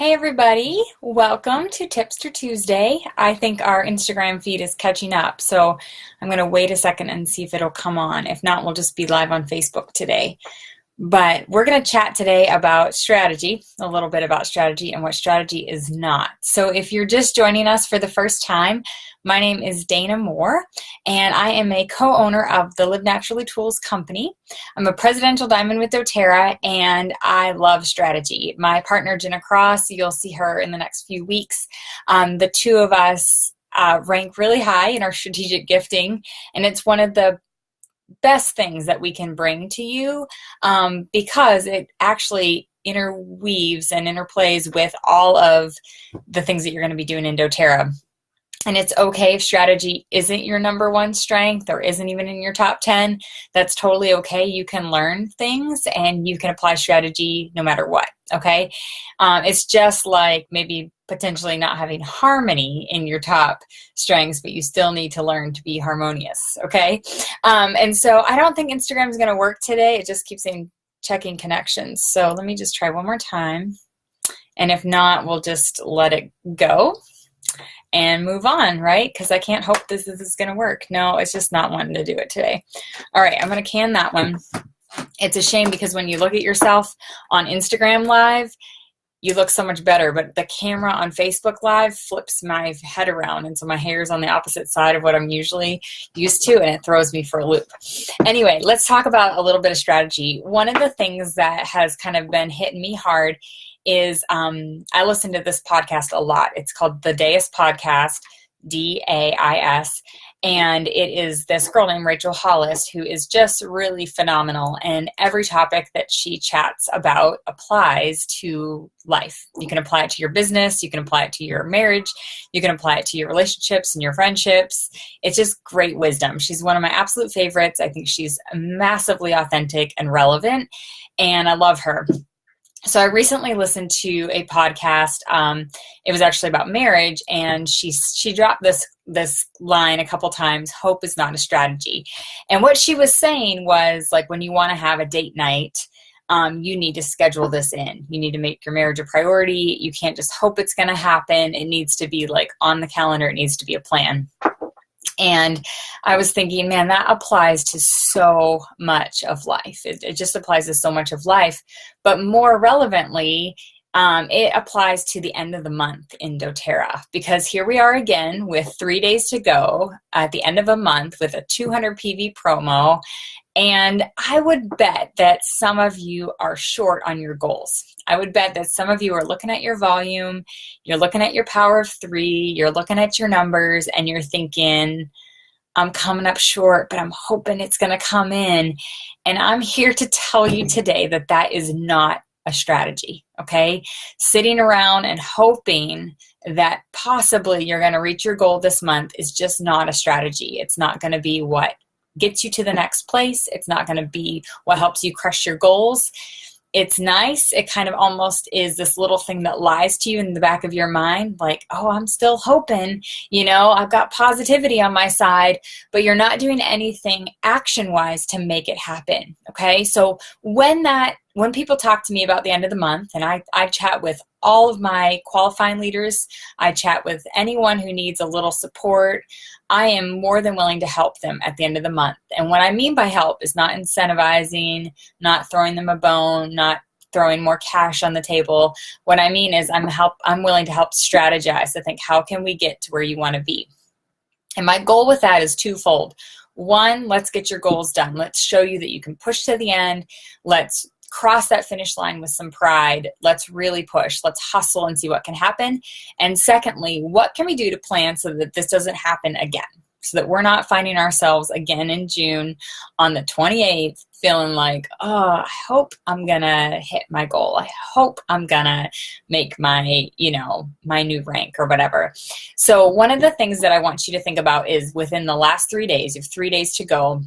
Hey everybody, welcome to Tipster Tuesday. I think our Instagram feed is catching up, so I'm going to wait a second and see if it'll come on. If not, we'll just be live on Facebook today. But we're going to chat today about strategy, a little bit about strategy and what strategy is not. So if you're just joining us for the first time, my name is Dana Moore, and I am a co-owner of the Live Naturally Tools company. I'm a presidential diamond with doTERRA, and I love strategy. My partner, Jenna Cross, you'll see her in the next few weeks. The two of us rank really high in our strategic gifting, and it's one of the best things that we can bring to you because it actually interweaves and interplays with all of the things that you're going to be doing in doTERRA. And it's okay if strategy isn't your number one strength or isn't even in your top 10. That's totally okay. You can learn things and you can apply strategy no matter what, okay? It's just like maybe potentially not having harmony in your top strengths, but you still need to learn to be harmonious, okay? And so I don't think Instagram is going to work today. It just keeps saying checking connections. So let me just try one more time. And if not, we'll just let it go and move on, right? Because I can't hope this is going to work. No, it's just not wanting to do it today. All right, I'm going to can that one. It's a shame because when you look at yourself on Instagram Live, you look so much better, but the camera on Facebook Live flips my head around, and so my hair is on the opposite side of what I'm usually used to, and it throws me for a loop. Anyway, let's talk about a little bit of strategy. One of the things that has kind of been hitting me hard is I listen to this podcast a lot. It's called the DAIS podcast, DAIS, and it is this girl named Rachel Hollis who is just really phenomenal, and every topic that she chats about applies to life. You can apply it to your business, you can apply it to your marriage, you can apply it to your relationships and your friendships. It's just great wisdom. She's one of my absolute favorites. I think she's massively authentic and relevant, and I love her. So I recently listened to a podcast. It was actually about marriage, and she dropped this line a couple times: hope is not a strategy. And what she was saying was, like, when you want to have a date night, you need to schedule this in. You need to make your marriage a priority. You can't just hope it's going to happen. It needs to be like on the calendar. It needs to be a plan. And I was thinking, man, that applies to so much of life. It just applies to so much of life. But more relevantly, it applies to the end of the month in doTERRA, because here we are again with 3 days to go at the end of a month with a 200 PV promo. And I would bet that some of you are short on your goals. I would bet that some of you are looking at your volume, you're looking at your power of 3, you're looking at your numbers, and you're thinking, I'm coming up short, but I'm hoping it's going to come in. And I'm here to tell you today that that is not a strategy, okay? Sitting around and hoping that possibly you're going to reach your goal this month is just not a strategy. It's not going to be what gets you to the next place. It's not going to be what helps you crush your goals. It's nice. It kind of almost is this little thing that lies to you in the back of your mind, like, oh, I'm still hoping, I've got positivity on my side, but you're not doing anything action-wise to make it happen, okay? So when people talk to me about the end of the month, and I chat with all of my qualifying leaders, I chat with anyone who needs a little support, I am more than willing to help them at the end of the month. And what I mean by help is not incentivizing, not throwing them a bone, not throwing more cash on the table. What I mean is I'm willing to help strategize to think, how can we get to where you want to be? And my goal with that is twofold. One, let's get your goals done. Let's show you that you can push to the end. Let's cross that finish line with some pride. Let's really push. Let's hustle and see what can happen. And secondly, what can we do to plan so that this doesn't happen again? So that we're not finding ourselves again in June on the 28th feeling like, oh, I hope I'm going to hit my goal. I hope I'm going to make my, my new rank or whatever. So one of the things that I want you to think about is within the last 3 days, you have 3 days to go,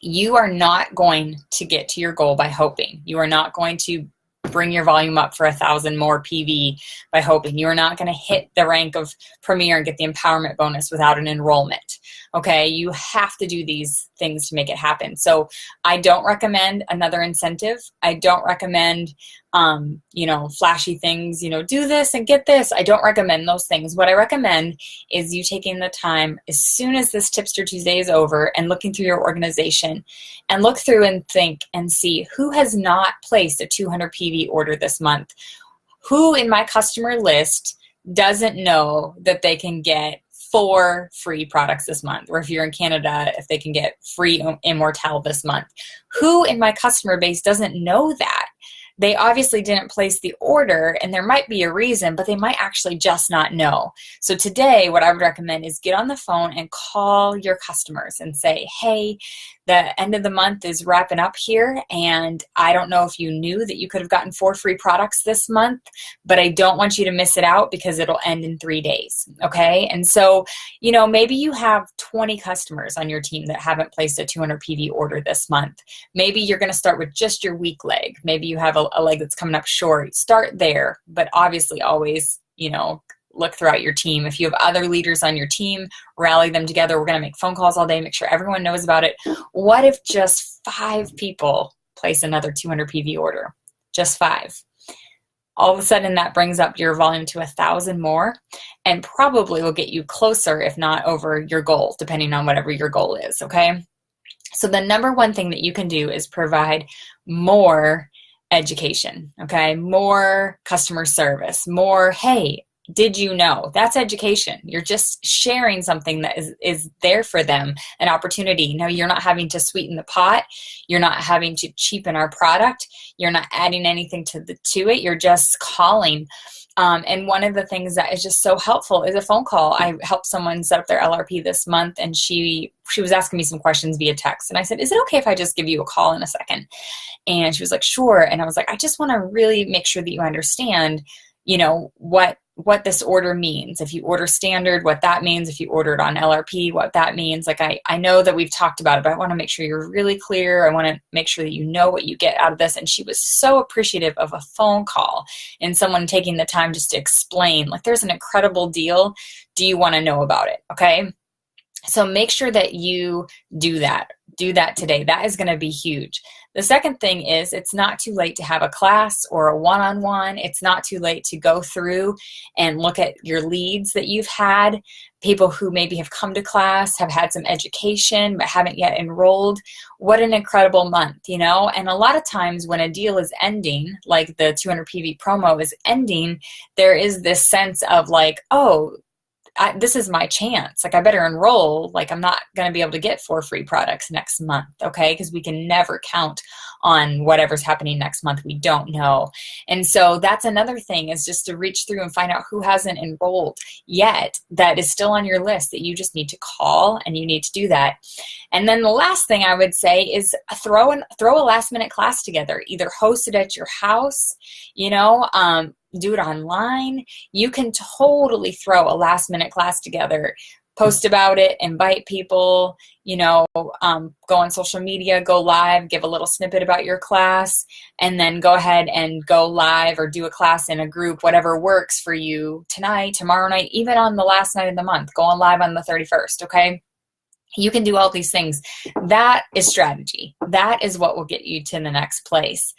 you are not going to get to your goal by hoping. You are not going to bring your volume up for 1,000 more PV by hoping. You're not going to hit the rank of Premier and get the empowerment bonus without an enrollment. Okay, you have to do these things to make it happen. So I don't recommend another incentive. I don't recommend, flashy things, do this and get this. I don't recommend those things. What I recommend is you taking the time as soon as this Tipster Tuesday is over and looking through your organization and look through and think and see who has not placed a 200 PV order this month. Who in my customer list doesn't know that they can get 4 free products this month, or if you're in Canada, if they can get free Immortelle this month. Who in my customer base doesn't know that? They obviously didn't place the order, and there might be a reason, but they might actually just not know. So today, what I would recommend is get on the phone and call your customers and say, hey, the end of the month is wrapping up here, and I don't know if you knew that you could have gotten 4 free products this month, but I don't want you to miss it out because it'll end in 3 days, okay? And so, maybe you have 20 customers on your team that haven't placed a 200 PV order this month. Maybe you're going to start with just your weak leg. Maybe you have a leg that's coming up short. Start there, but obviously always, look throughout your team. If you have other leaders on your team, rally them together. We're going to make phone calls all day, make sure everyone knows about it. What if just 5 people place another 200 PV order? Just 5. All of a sudden that brings up your volume to 1,000 more and probably will get you closer, if not over your goal, depending on whatever your goal is, okay? So the number one thing that you can do is provide more education, okay? More customer service, more, hey, did you know? That's education. You're just sharing something that is there for them, an opportunity. No, you're not having to sweeten the pot. You're not having to cheapen our product. You're not adding anything to it. You're just calling. And one of the things that is just so helpful is a phone call. I helped someone set up their LRP this month, and she was asking me some questions via text. And I said, is it okay if I just give you a call in a second? And she was like, sure. And I was like, I just want to really make sure that you understand, what this order means. If you order standard, what that means. If you ordered on LRP, what that means. Like I know that we've talked about it, but I want to make sure you're really clear. I want to make sure that you know what you get out of this. And she was so appreciative of a phone call and someone taking the time just to explain, like, there's an incredible deal. Do you want to know about it? Okay. So make sure that you do that. Do that today. That is going to be huge. The second thing is it's not too late to have a class or a one-on-one. It's not too late to go through and look at your leads that you've had, people who maybe have come to class, have had some education, but haven't yet enrolled. What an incredible month, And a lot of times when a deal is ending, like the 200 PV promo is ending, there is this sense of like, oh, this is my chance. Like, I better enroll. Like, I'm not going to be able to get 4 free products next month, okay? Because we can never count on whatever's happening next month. We don't know. And so that's another thing, is just to reach through and find out who hasn't enrolled yet that is still on your list that you just need to call, and you need to do that. And then the last thing I would say is throw a last minute class together. Either host it at your house, do it online. You can totally throw a last minute class together, post about it, invite people, go on social media, go live, give a little snippet about your class, and then go ahead and go live or do a class in a group, whatever works for you tonight, tomorrow night, even on the last night of the month. Go on live on the 31st, okay? You can do all these things. That is strategy. That is what will get you to the next place.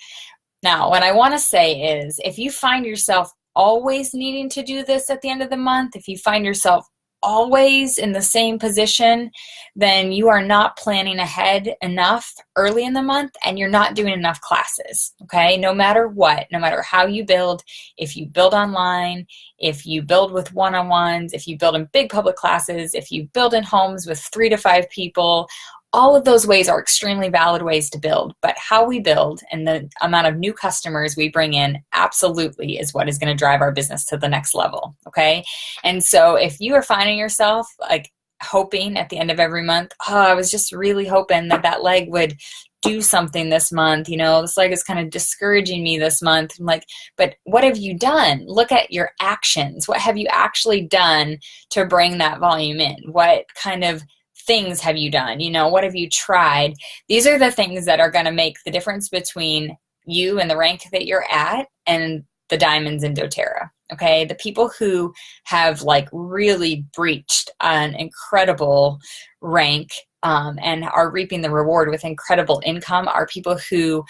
Now, what I want to say is, if you find yourself always needing to do this at the end of the month, if you find yourself always in the same position, then you are not planning ahead enough early in the month, and you're not doing enough classes, okay? No matter what, no matter how you build, if you build online, if you build with one-on-ones, if you build in big public classes, if you build in homes with 3 to 5 people, all of those ways are extremely valid ways to build, but how we build and the amount of new customers we bring in absolutely is what is going to drive our business to the next level, okay? And so if you are finding yourself like hoping at the end of every month, oh, I was just really hoping that leg would do something this month, this leg is kind of discouraging me this month. I'm like, but what have you done? Look at your actions. What have you actually done to bring that volume in? What kind of things have you done? What have you tried? These are the things that are going to make the difference between you and the rank that you're at, and the diamonds in doTERRA. Okay, the people who have like really breached an incredible rank and are reaping the reward with incredible income are people who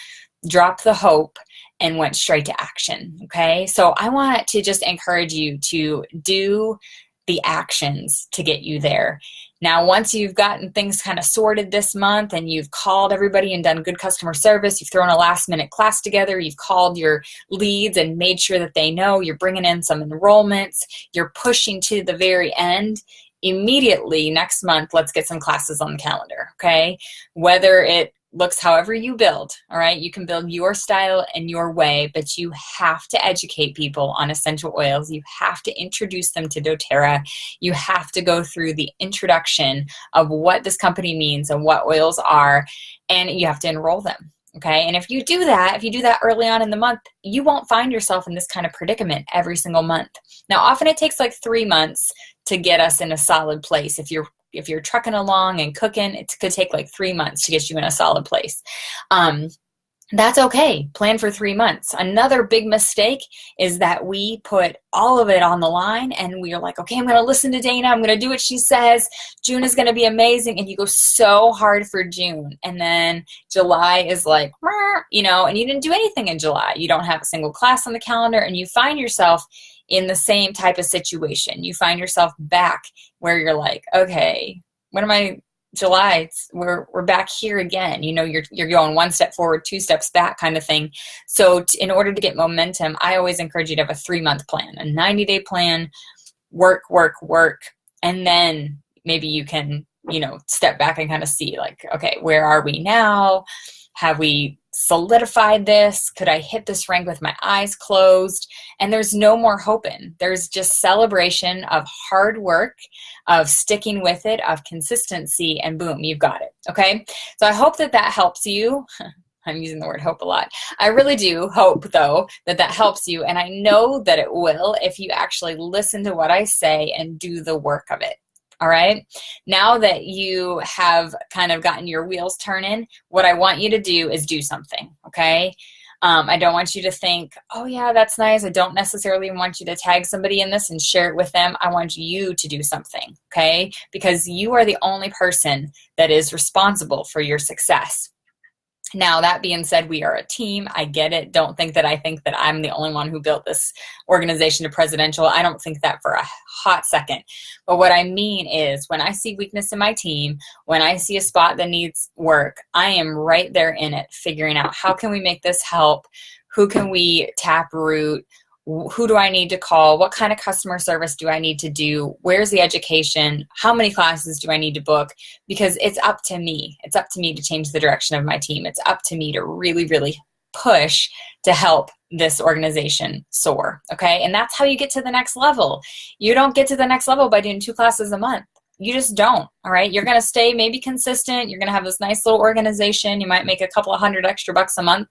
dropped the hope and went straight to action. Okay, so I want to just encourage you to do the actions to get you there. Now, once you've gotten things kind of sorted this month and you've called everybody and done good customer service, you've thrown a last minute class together, you've called your leads and made sure that they know, you're bringing in some enrollments, you're pushing to the very end, immediately next month, let's get some classes on the calendar, okay? Whether it looks however you build, all right? You can build your style and your way, but you have to educate people on essential oils. You have to introduce them to doTERRA. You have to go through the introduction of what this company means and what oils are, and you have to enroll them. Okay, and if you do that early on in the month, you won't find yourself in this kind of predicament every single month. Now, often it takes like 3 months to get us in a solid place. If you're trucking along and cooking, it could take like 3 months to get you in a solid place. That's okay. Plan for 3 months. Another big mistake is that we put all of it on the line and we're like, okay, I'm going to listen to Dana. I'm going to do what she says. June is going to be amazing. And you go so hard for June. And then July is like, you know, and you didn't do anything in July. You don't have a single class on the calendar, and you find yourself in the same type of situation. You find yourself back where you're like, okay, what am I? July, we're back here again. You know, you're going 1 step forward, 2 steps back kind of thing. So in order to get momentum, I always encourage you to have a 3-month plan, a 90-day plan, work, and then maybe you can, you know, step back and kind of see like, okay, where are we now? Have we solidified this? Could I hit this rank with my eyes closed? And there's no more hoping. There's just celebration of hard work, of sticking with it, of consistency, and boom, you've got it. Okay? So I hope that helps you. I'm using the word hope a lot. I really do hope, though, that helps you. And I know that it will if you actually listen to what I say and do the work of it. All right. Now that you have kind of gotten your wheels turning, what I want you to do is do something. Okay. I don't want you to think, oh yeah, that's nice. I don't necessarily want you to tag somebody in this and share it with them. I want you to do something. Okay. Because you are the only person that is responsible for your success. Now, that being said, we are a team. I get it. Don't think that I think that I'm the only one who built this organization to presidential. I don't think that for a hot second. But what I mean is when I see weakness in my team, when I see a spot that needs work, I am right there in it, figuring out how can we make this help? Who can we taproot? Who do I need to call? What kind of customer service do I need to do? Where's the education? How many classes do I need to book? Because it's up to me. It's up to me to change the direction of my team. It's up to me to really, really push to help this organization soar. Okay. And that's how you get to the next level. You don't get to the next level by doing 2 classes a month. You just don't. All right. You're going to stay maybe consistent. You're going to have this nice little organization. You might make a couple of $100 extra a month,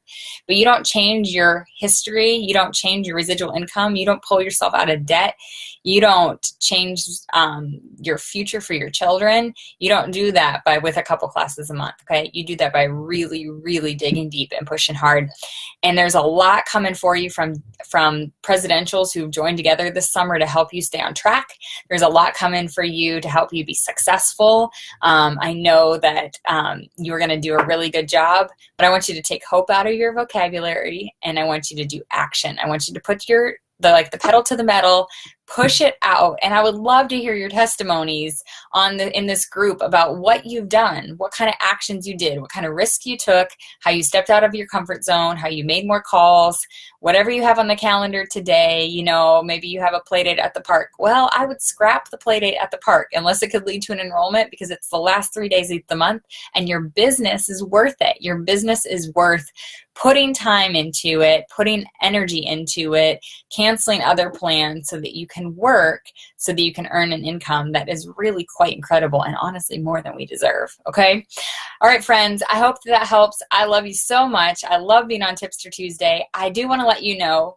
but you don't change your history. You don't change your residual income. You don't pull yourself out of debt. You don't change your future for your children. You don't do that with a couple classes a month. Okay. You do that by really, really digging deep and pushing hard. And there's a lot coming for you from presidentials who've joined together this summer to help you stay on track. There's a lot coming for you to help you be successful. I know that you're going to do a really good job, but I want you to take hope out of your vocabulary, and I want you to do action. I want you to put the pedal to the metal, push it out. And I would love to hear your testimonies in this group about what you've done, what kind of actions you did, what kind of risk you took, how you stepped out of your comfort zone, how you made more calls, whatever you have on the calendar today. You know, maybe you have a play date at the park. Well, I would scrap the play date at the park unless it could lead to an enrollment, because it's the last 3 days of the month and your business is worth it. Your business is worth putting time into it, putting energy into it, canceling other plans so that you can work, so that you can earn an income that is really quite incredible and honestly more than we deserve. Okay. All right, friends, I hope that helps. I love you so much. I love being on Tipster Tuesday. I do want to let you know,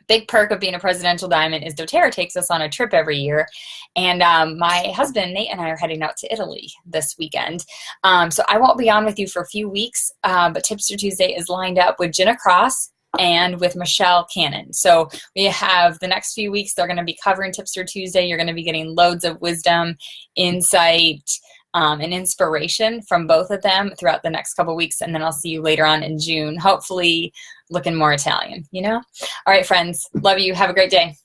big perk of being a presidential diamond is doTERRA takes us on a trip every year. And my husband, Nate, and I are heading out to Italy this weekend. So I won't be on with you for a few weeks, but Tipster Tuesday is lined up with Jenna Cross and with Michelle Cannon. So we have the next few weeks, they're going to be covering Tipster Tuesday. You're going to be getting loads of wisdom, insight, and inspiration from both of them throughout the next couple weeks. And then I'll see you later on in June, hopefully looking more Italian, you know? All right, friends. Love you. Have a great day.